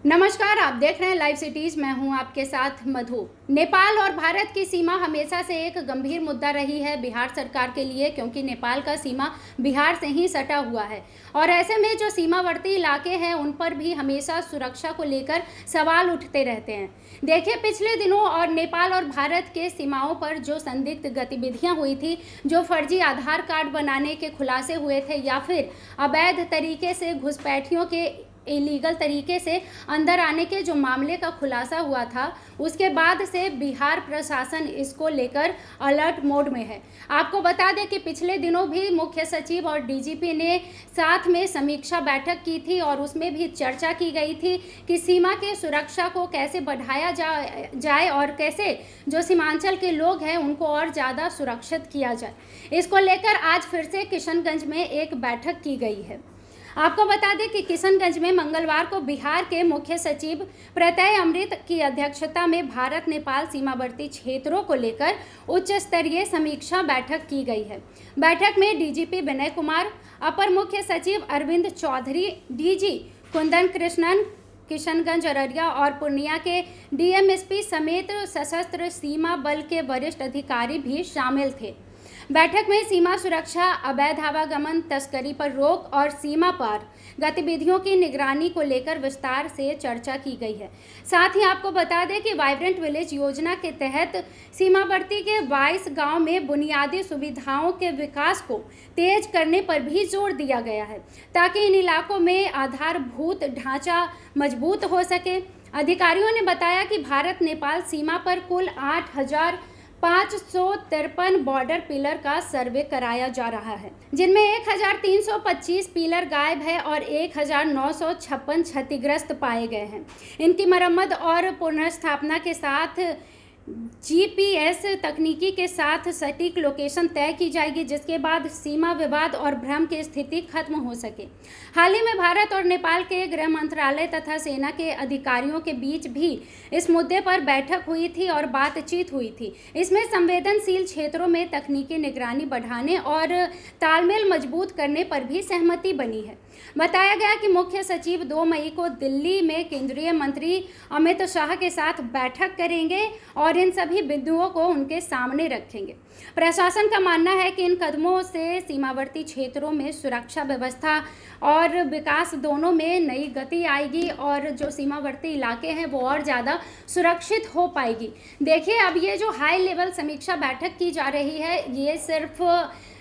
नमस्कार, आप देख रहे हैं लाइव सिटीज। मैं हूं आपके साथ मधु। नेपाल और भारत की सीमा हमेशा से एक गंभीर मुद्दा रही है बिहार सरकार के लिए, क्योंकि नेपाल का सीमा बिहार से ही सटा हुआ है और ऐसे में जो सीमावर्ती इलाके हैं उन पर भी हमेशा सुरक्षा को लेकर सवाल उठते रहते हैं। देखिए, पिछले दिनों और नेपाल और भारत के सीमाओं पर जो संदिग्ध गतिविधियां हुई थी, जो फर्जी आधार कार्ड बनाने के खुलासे हुए थे या फिर अवैध तरीके से घुसपैठियों के इलीगल तरीके से अंदर आने के जो मामले का खुलासा हुआ था, उसके बाद से बिहार प्रशासन इसको लेकर अलर्ट मोड में है। आपको बता दें कि पिछले दिनों भी मुख्य सचिव और डीजीपी ने साथ में समीक्षा बैठक की थी और उसमें भी चर्चा की गई थी कि सीमा के सुरक्षा को कैसे बढ़ाया जाए और कैसे जो सीमांचल के लोग हैं उनको और ज़्यादा सुरक्षित किया जाए। इसको लेकर आज फिर से किशनगंज में एक बैठक की गई है। आपको बता दें कि किशनगंज में मंगलवार को बिहार के मुख्य सचिव प्रत्यय अमृत की अध्यक्षता में भारत नेपाल सीमावर्ती क्षेत्रों को लेकर उच्च स्तरीय समीक्षा बैठक की गई है। बैठक में डीजीपी विनय कुमार, अपर मुख्य सचिव अरविंद चौधरी, डीजी कुंदन कृष्णन, किशनगंज, अररिया और पूर्णिया के डीएमएसपी समेत सशस्त्र सीमा बल के वरिष्ठ अधिकारी भी शामिल थे। बैठक में सीमा सुरक्षा, अवैध आवागमन, तस्करी पर रोक और सीमा पार गतिविधियों की निगरानी को लेकर विस्तार से चर्चा की गई है। साथ ही आपको बता दें कि वाइब्रेंट विलेज योजना के तहत सीमावर्ती के 22 गांव में बुनियादी सुविधाओं के विकास को तेज करने पर भी जोर दिया गया है, ताकि इन इलाकों में आधारभूत ढांचा मजबूत हो सके। अधिकारियों ने बताया कि भारत नेपाल सीमा पर कुल 8,553 बॉर्डर पिलर का सर्वे कराया जा रहा है, जिनमें 1,325 पिलर गायब है और 1,956 क्षतिग्रस्त पाए गए हैं। इनकी मरम्मत और पुनर्स्थापना के साथ जीपीएस तकनीकी के साथ सटीक लोकेशन तय की जाएगी, जिसके बाद सीमा विवाद और भ्रम की स्थिति खत्म हो सके। हाल ही में भारत और नेपाल के गृह मंत्रालय तथा सेना के अधिकारियों के बीच भी इस मुद्दे पर बैठक हुई थी और बातचीत हुई थी। इसमें संवेदनशील क्षेत्रों में तकनीकी निगरानी बढ़ाने और तालमेल मजबूत करने पर भी सहमति बनी है। बताया गया कि मुख्य सचिव 2 मई को दिल्ली में केंद्रीय मंत्री अमित शाह के साथ बैठक करेंगे और इन सभी बिंदुओं को उनके सामने रखेंगे। प्रशासन का मानना है कि इन कदमों से सीमावर्ती क्षेत्रों में सुरक्षा व्यवस्था और विकास दोनों में नई गति आएगी और जो सीमावर्ती इलाके हैं वो और ज़्यादा सुरक्षित हो पाएगी। देखिए, अब ये जो हाई लेवल समीक्षा बैठक की जा रही है, ये सिर्फ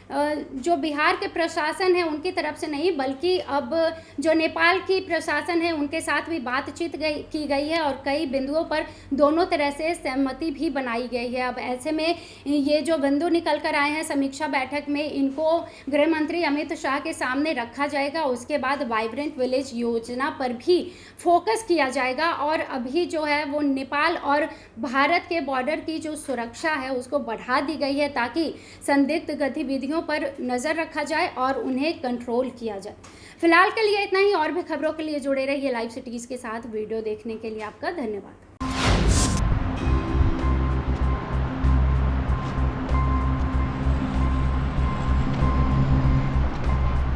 जो बिहार के प्रशासन है उनकी तरफ से नहीं, बल्कि अब जो नेपाल की प्रशासन है उनके साथ भी बातचीत की गई है और कई बिंदुओं पर दोनों तरह से सहमति भी बनाई गई है। अब ऐसे में ये जो बिंदु निकल कर आए हैं समीक्षा बैठक में, इनको गृह मंत्री अमित शाह के सामने रखा जाएगा। उसके बाद वाइब्रेंट विलेज योजना पर भी फोकस किया जाएगा और अभी जो है वो नेपाल और भारत के बॉर्डर की जो सुरक्षा है उसको बढ़ा दी गई है, ताकि संदिग्ध गतिविधियों पर नजर रखा जाए और उन्हें कंट्रोल किया जाए। फिलहाल के लिए इतना ही। और भी खबरों के लिए जुड़े रहिए लाइव सिटीज के साथ। वीडियो देखने के लिए आपका धन्यवाद।